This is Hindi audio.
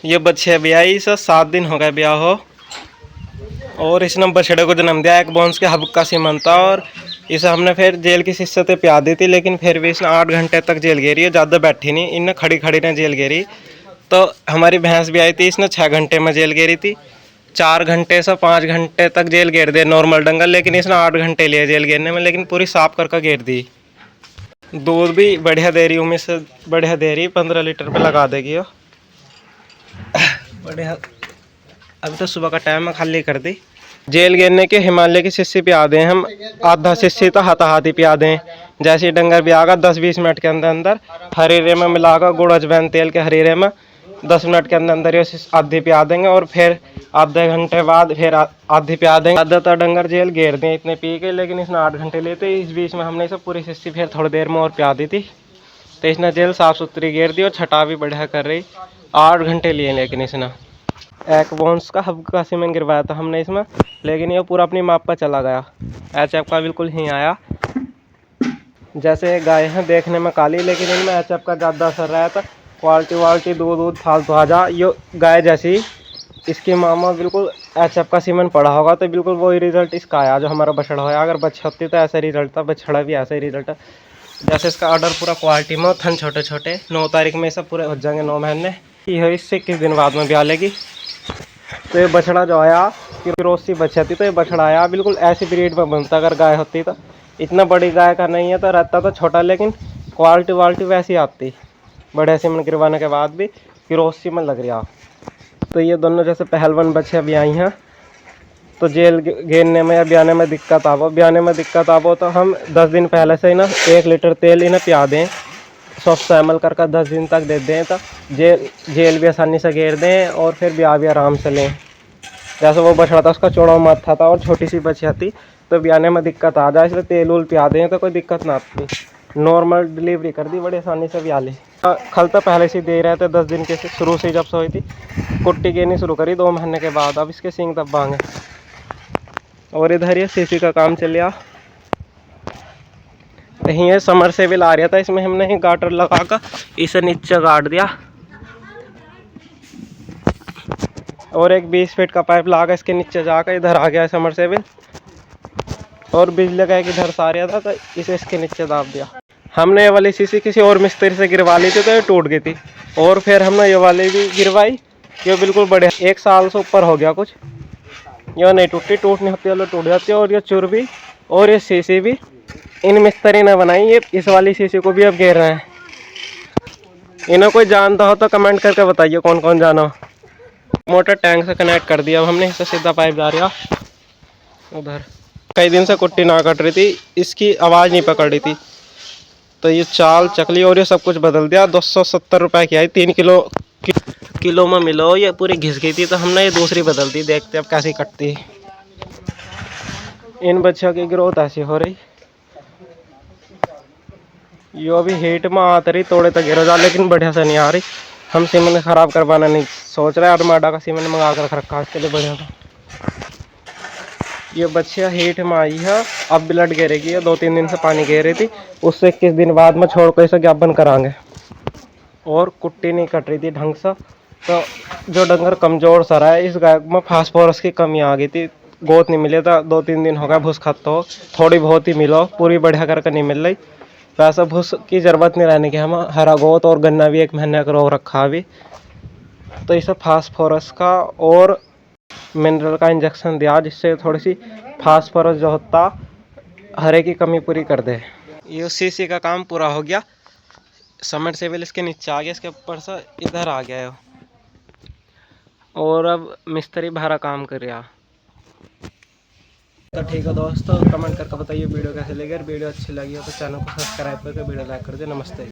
ये बच्चे ब्याई से 7 दिन हो गए ब्याह हो, और इसने बछड़े को जन्म दिया। एक बोन्स के हब का सीमन था, और इसे हमने फिर जेल की शिष्यते प्या दी थी, लेकिन फिर भी इसने 8 घंटे तक जेल घेरी है, ज़्यादा बैठी नहीं, इन्हें खड़ी खड़ी ने जेल घेरी। तो हमारी भैंस भी आई थी, इसने 6 घंटे में जेल घेरी थी। 4 घंटे से 5 घंटे तक जेल घेर दे नॉर्मल डंगर, लेकिन इसने 8 घंटे लिए जेल घेरने में, लेकिन पूरी साफ करके घेर दी। दूध भी बढ़िया दे रही, उम्मीद से बढ़िया दे रही, 15 लीटर पे लगा देगी वो बढ़िया। अभी तो सुबह का टाइम है, खाली कर दी। जेल घेरने के हिमालय की शिष्य पिया दें हम, आधा शिष्य तो हाथाहाथी पिया दें। जैसे डंगर भी आगा 10-20 मिनट के अंदर अंदर हरीरे में मिलाकर गुड़ अजवैन तेल के हरीरे में 10 मिनट के अंदर अंदर ये आधी पिया देंगे, और फिर आधे घंटे बाद फिर आधी पिया देंगे। आधा डंगर जेल घेर दें इतने पी के, लेकिन इसने 8 घंटे लेते। इस बीच में हमने इसे पूरी शिष्य फिर थोड़ी देर में और पिया दी थी, तो इसने जेल साफ सुथरी घेर दी, और छटा भी बढ़िया कर रही। 8 घंटे लिए, लेकिन इसने एक बोन्स का हब का सीमेंट गिरवाया था हमने इसमें, लेकिन ये पूरा अपनी माप पर चला गया। एचएफ का बिल्कुल ही आया। जैसे गाय हैं देखने में काली, लेकिन इनमें एचएफ का ज़्यादा असर रहा था। क्वालिटी दूध फालतू आ जा, ये गाय जैसी इसकी मामा बिल्कुल एचएफ का सीमेंट पड़ा होगा, तो बिल्कुल वही रिजल्ट इसका आया जो हमारा बछड़ा होया। अगर बच्चा होती तो ऐसा रिजल्ट था, बछड़ा भी ऐसा ही रिजल्ट है। जैसे इसका ऑर्डर पूरा क्वालिटी में, थन छोटे छोटे। 9 तारीख में सब पूरे हो जाएंगे 9 महीने। ये इससे 21 दिन बाद में ब्याह लेगी। तो ये बछड़ा जो आया फिरोसी बच्चा थी, तो ये बछड़ा आया बिल्कुल ऐसी ब्रीड में बनता। अगर गाय होती तो इतना बड़ी गाय का नहीं है, तो रहता तो छोटा, लेकिन क्वालिटी वैसी आती। बड़े सीमन गिरवाने के बाद भी फिरोसी में लग रहा। तो ये दोनों जैसे पहलवान बच्चे अभी आई हैं, तो जेल घेरने में या ब्याने में दिक्कत आवो। ब्याने में दिक्कत आवो तो हम 10 दिन पहले से ही ना 1 लीटर तेल इन्हें पिया दें, सॉफ्ट सैमल कर 10 दिन तक दे दें, तो जेल भी आसानी से घेर दें, और फिर ब्याह भी आराम से लें। जैसे वो बछड़ा था उसका चौड़ा माथा था और छोटी सी बच्चियाँ थी, तो ब्याने में दिक्कत आ जाए, इसलिए तेल उल पिया दें तो कोई दिक्कत ना आती। नॉर्मल डिलीवरी कर दी, बड़ी आसानी से ब्याह ली। खल तो पहले से दे रहे थे 10 दिन के शुरू से, जब से हुई थी कुट्टी गेनी शुरू करी 2 महीने के बाद। अब इसके सींग तब बांगे। और इधर ये सीसी का काम चल रहा। कहीं ये समर से भी ला रहा था, इसमें हमने ही गाटर लगा कर इसे नीचे गाड़ दिया, और एक 20 फीट का पाइप लगा इसके नीचे जाकर इधर आ गया समर से भी, और बिजली का एक इधर सा रहा था, तो इसे इसके नीचे दाब दिया। हमने ये वाली सीसी किसी और मिस्त्री से गिरवा ली थी, तो ये टूट गई थी, और फिर हमने ये वाली भी गिरवाई। ये बिल्कुल बढ़िया, 1 साल से ऊपर हो गया कुछ। ये नहीं टूटती, टूटनी होती है टूट जाती है। और ये चुर भी और ये सीसी भी इन मिस्त्री ने बनाई। ये इस वाली सीसी को भी अब घेर रहे हैं। इन्हें कोई जानता हो तो कमेंट करके बताइए कौन कौन जाना हो। मोटर टैंक से कनेक्ट कर दिया। अब हमने इससे सीधा पाइप जा रहा उधर। कई दिन से कुट्टी ना कट रही थी, इसकी आवाज़ नहीं पकड़ रही थी, तो ये चाल चकली और ये सब कुछ बदल दिया। 270 रुपये की आई, 3 किलो में मिलो। ये पूरी घिस गई थी, तो हमने ये दूसरी बदल दी। देखते अब कैसी कटती है। इन बच्चों की ग्रोथ ऐसी हो रही। यो अभी हीट में आती रही, थोड़े तक गिर जा, लेकिन बढ़िया से नहीं आ रही। हम सीमेंट खराब करवाना नहीं सोच रहे। आर्माडा का सीमेंट मंगा कर रखा इसके लिए बढ़िया था। ये बच्चियाँ हीट में आई है, अब ब्लड गिरेगी। 2-3 दिन से पानी गिर रही थी, उससे 21 दिन बाद में छोड़ कर इसे ज्ञापन कराएंगे। और कुट्टी नहीं कट रही थी ढंग से, तो जो डंगर कमज़ोर सा रहा है, इस गाय में फास्फोरस की कमी आ गई थी। गोत नहीं मिले था, 2-3 दिन हो गया भूस खाते हो, थोड़ी बहुत ही मिलो, पूरी बढ़िया करके नहीं मिल रही। वैसा भूस की ज़रूरत नहीं रहने की। हम हरा गोत और गन्ना भी 1 महीने का रोक रखा अभी, तो इसे फास्फोरस का और मिनरल का इंजेक्शन दिया, जिससे थोड़ी सी फास्फोरस जो होता हरे की कमी पूरी कर दे। ये सीसी का काम पूरा हो गया। समर सेवल इसके नीचे आ गया, इसके ऊपर से इधर आ गया है, और अब मिस्त्री बाहर काम कर रहा। तो ठीक है दोस्तों, कमेंट करके बताइए वीडियो कैसे लगी। अगर वीडियो अच्छी लगी हो तो चैनल को सब्सक्राइब करके वीडियो लाइक कर दे। नमस्ते।